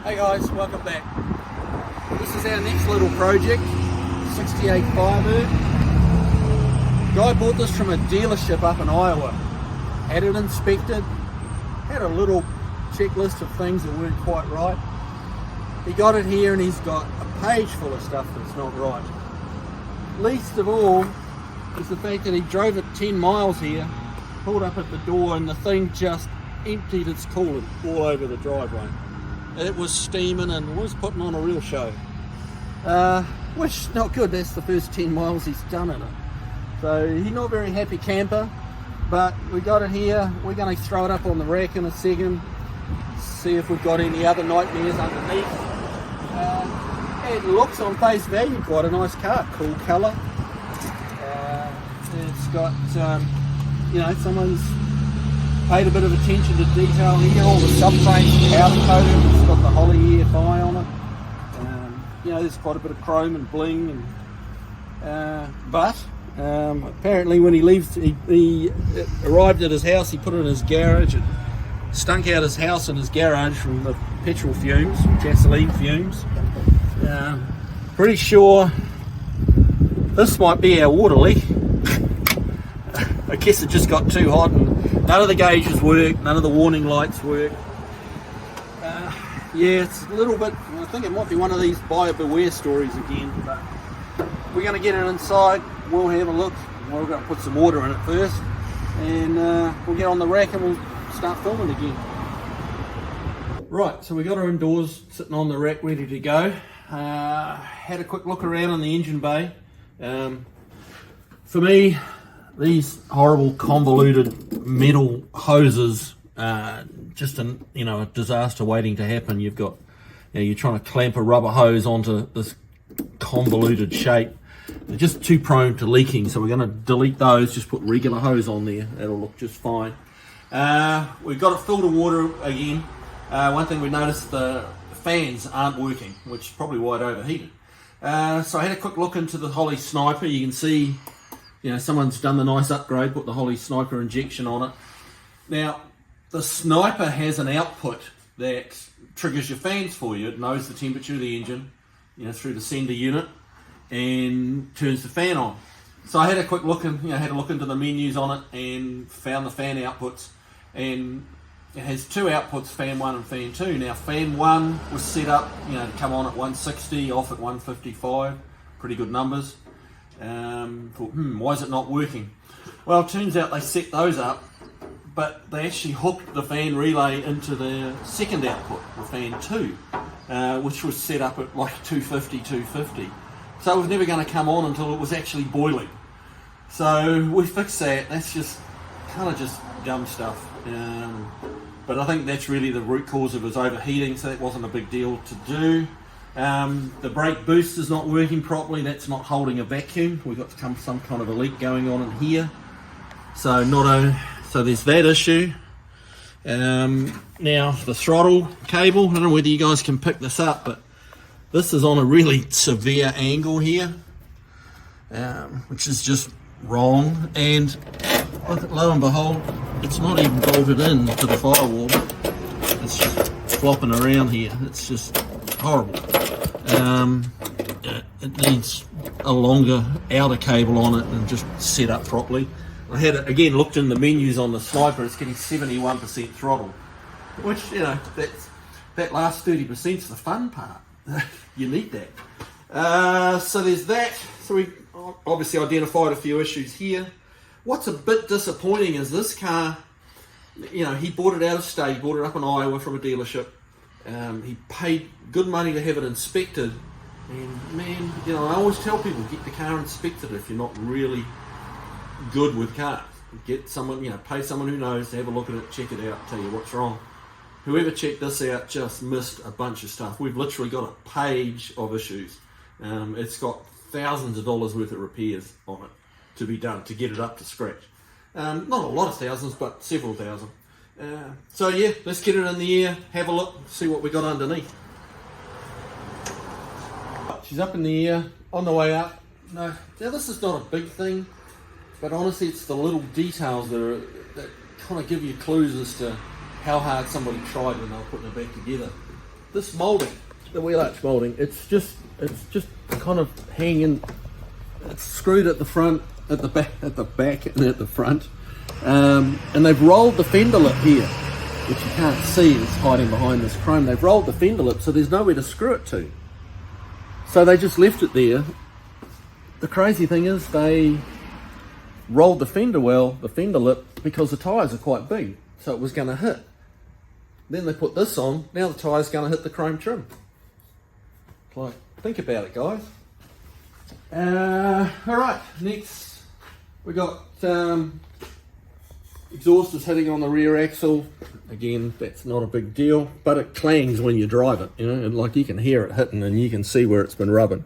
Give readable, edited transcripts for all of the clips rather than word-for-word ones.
Hey guys, welcome back. This is our next little project, 68 FireBird. Guy bought this from a dealership up in Iowa. Had it inspected, had a little checklist of things that weren't quite right. He got it here and he's got a page full of stuff that's not right. Least of all is the fact that he drove it 10 miles here, pulled up at the door, and the thing just emptied its coolant all over the driveway. It was steaming and was putting on a real show. Which, not good, that's the first 10 miles he's done in it. So he's not a very happy camper, but we got it here. We're going to throw it up on the rack in a second, see if we've got any other nightmares underneath. It looks on face value quite a nice car, cool colour. It's got, someone's paid a bit of attention to detail here. All the subframes powder coated. It's got the Holly EFI on it. There's quite a bit of chrome and bling. But apparently when he leaves, he arrived at his house, he put it in his garage. It stunk out his house and his garage from the petrol fumes, gasoline fumes. Pretty sure this might be our water leak. I guess it just got too hot and none of the gauges work, none of the warning lights work. It's a little bit, I think it might be one of these buyer beware stories again, but we're going to get it inside, we'll have a look. We're going to put some water in it first and we'll get on the rack and we'll start filming again. Right, so we got her indoors, sitting on the rack ready to go. Had a quick look around in the engine bay. For me, these horrible convoluted metal hoses, just a disaster waiting to happen. You've got, you're trying to clamp a rubber hose onto this convoluted shape. They're just too prone to leaking, so we're going to delete those, just put regular hose on there. That'll look just fine. We've got it filled with water again. One thing we noticed, the fans aren't working, which is probably why it overheated. So I had a quick look into the Holly Sniper. You can see, someone's done the nice upgrade, put the Holly Sniper injection on it. Now, the Sniper has an output that triggers your fans for you. It knows the temperature of the engine, through the sender unit, and turns the fan on. So I had a quick look and had a look into the menus on it and found the fan outputs, and it has two outputs, fan 1 and fan 2. Now fan 1 was set up to come on at 160, off at 155, pretty good numbers. Thought, why is it not working? Well, it turns out they set those up, but they actually hooked the fan relay into the second output, the fan 2, which was set up at like 250. So it was never going to come on until it was actually boiling. So we fixed that. That's just kind of just dumb stuff. But I think that's really the root cause of his overheating, so that wasn't a big deal to do. The brake boost is not working properly. That's not holding a vacuum. We've got some kind of a leak going on in here. So there's that issue. Now the throttle cable, I don't know whether you guys can pick this up, but this is on a really severe angle here, which is just wrong. And lo and behold, it's not even bolted in to the firewall. It's just flopping around here. It's just horrible. It needs a longer outer cable on it and just set up properly. I had it again looked in the menus on the Sniper. It's getting 71% throttle, which that last 30% is the fun part. You need that. So there's that. So we obviously identified a few issues here. What's a bit disappointing is this car, he bought it out of state, bought it up in Iowa from a dealership. He paid good money to have it inspected. And man, I always tell people, get the car inspected if you're not really good with cars. Get someone, pay someone who knows to have a look at it, check it out, tell you what's wrong. Whoever checked this out just missed a bunch of stuff. We've literally got a page of issues. It's got thousands of dollars worth of repairs on it to be done to get it up to scratch. Not a lot of thousands, but several thousand. So yeah, let's get it in the air, have a look, see what we got underneath. She's up in the air, on the way up. Now this is not a big thing, but honestly it's the little details that kind of give you clues as to how hard somebody tried when they were putting it back together. this moulding, the wheel arch moulding, it's just kind of hanging. It's screwed at the front, at the back, and at the front, and they've rolled the fender lip here, which you can't see, it's hiding behind this chrome. They've rolled the fender lip, so there's nowhere to screw it to. So they just left it there. The crazy thing is they rolled the fender lip, because the tyres are quite big, so it was going to hit. Then they put this on, now the tyre's going to hit the chrome trim. Like, think about it, guys. Alright, next we got exhausters hitting on the rear axle. Again, that's not a big deal, but it clangs when you drive it, you know, and like you can hear it hitting and you can see where it's been rubbing.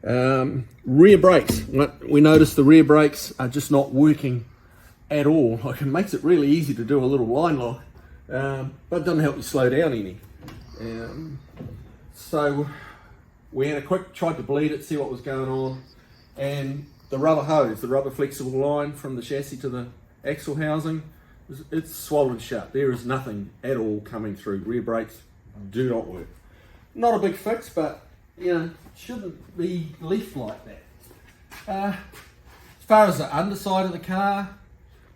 Rear brakes, we noticed the rear brakes are just not working at all. Like, it makes it really easy to do a little line lock, but it doesn't help you slow down any. So we had a quick, tried to bleed it, see what was going on, and the rubber hose, the rubber flexible line from the chassis to the axle housing, it's swollen shut. There is nothing at all coming through. Rear brakes do not work. Not a big fix, but you know, shouldn't be left like that. As far as the underside of the car,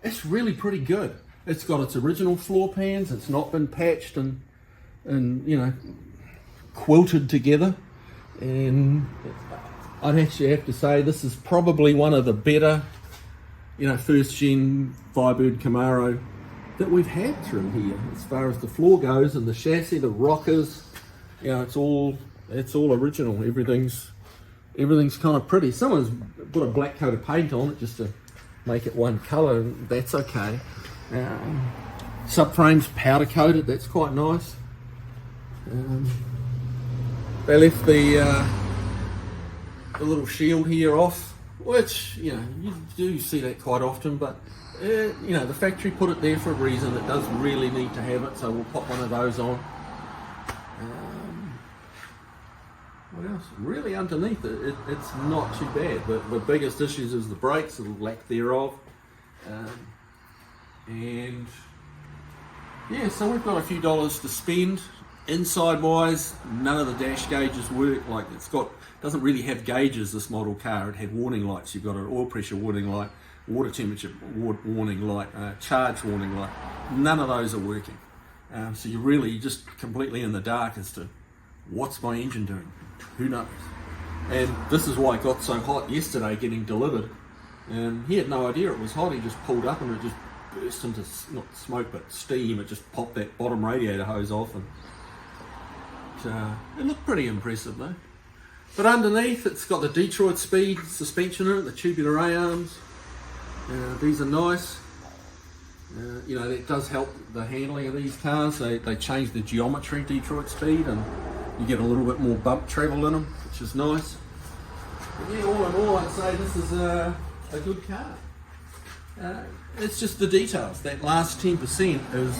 it's really pretty good. It's got its original floor pans. It's not been patched and you know, quilted together. And I'd actually have to say this is probably one of the better, you know, first gen FireBird Camaro that we've had through here. As far as the floor goes and the chassis, the rockers, you know, it's all original. Everything's kind of pretty. Someone's put a black coat of paint on it just to make it one colour, and that's okay. Subframe's powder coated, that's quite nice. They left the little shield here off, which, you know, you do see that quite often, but you know, the factory put it there for a reason. It does really need to have it, so we'll pop one of those on. What else? Really underneath it's not too bad. The biggest issues is the brakes, the lack thereof. And yeah, so we've got a few dollars to spend. Inside wise, none of the dash gauges work. Like, doesn't really have gauges, this model car. It had warning lights. You've got an oil pressure warning light, water temperature warning light, charge warning light. None of those are working. So you're really just completely in the dark as to what's my engine doing. Who knows? And this is why it got so hot yesterday getting delivered. And he had no idea it was hot. He just pulled up and it just burst into, not smoke, but steam. It just popped that bottom radiator hose off, and it looked pretty impressive though. But underneath, it's got the Detroit Speed suspension in it, the tubular A-arms. These are nice. You know, it does help the handling of these cars. They changed the geometry, Detroit Speed, and you get a little bit more bump travel in them, which is nice. But yeah, all in all, I'd say this is a good car. It's just the details. That last 10% is,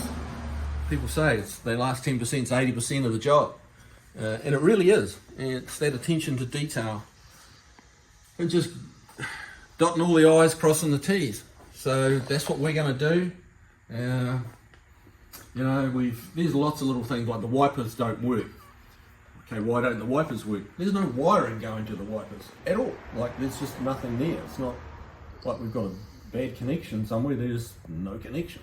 people say, the last 10% is 80% of the job. And it really is. And it's that attention to detail. And just dotting all the I's, crossing the T's. So that's what we're going to do. You know, there's lots of little things like the wipers don't work. Okay, why don't the wipers work? There's no wiring going to the wipers at all. Like, there's just nothing there. It's not like we've got a bad connection somewhere. There's no connection.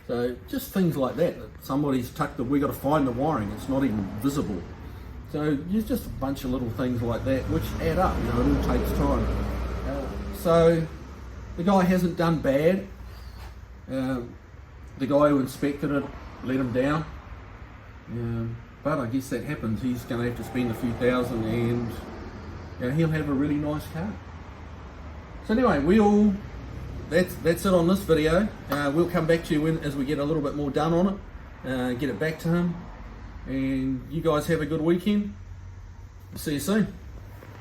So just things like that somebody's tucked we've got to find the wiring. It's not even visible. So there's just a bunch of little things like that which add up. You know, it all takes time. So the guy hasn't done bad. The guy who inspected it let him down. But I guess that happens. He's going to have to spend a few thousand, and you know, he'll have a really nice car. So anyway, that's it on this video. We'll come back to you as we get a little bit more done on it, get it back to him, and you guys have a good weekend. See you soon.